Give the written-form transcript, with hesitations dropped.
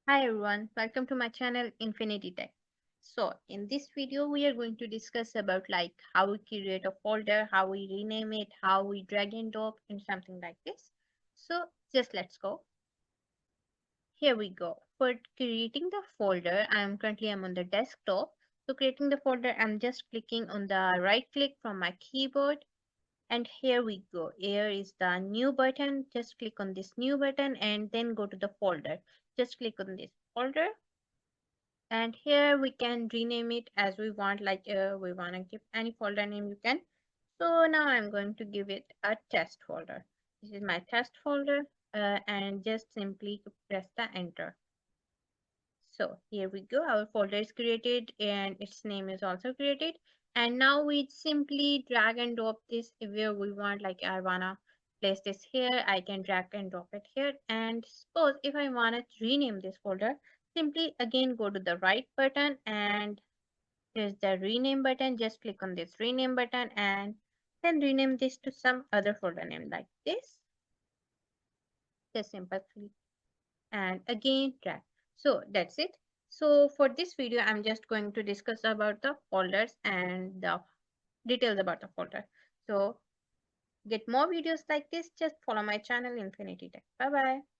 Hi everyone, welcome to my channel Infinity Tech. So in this video we are going to discuss about how we create a folder, how we rename it, how we drag and drop and something like this. So just let's go. Here we go. For creating the folder, I'm on the desktop. So creating the folder, I'm just clicking on the right click from my keyboard and here we go. Here is the new button. Just click on this new button and then go to the folder. Just click on this folder and here we can rename it as we want, we want to give any folder name you can. So now I'm going to give it a test folder. This is my test folder, and just simply press the enter. So here we go, our folder is created and its name is also created. And now we simply drag and drop this where we want. Like I wanna place this here, I can drag and drop it here. And suppose if I wanna rename this folder, simply again go to the right button and here's the rename button. Just click on this rename button and then rename this to some other folder name like this. Just simple click and again drag. So that's it. So for this video, I'm just going to discuss about the folders and the details about the folder. So get more videos like this, just follow my channel Infinity Tech. Bye bye.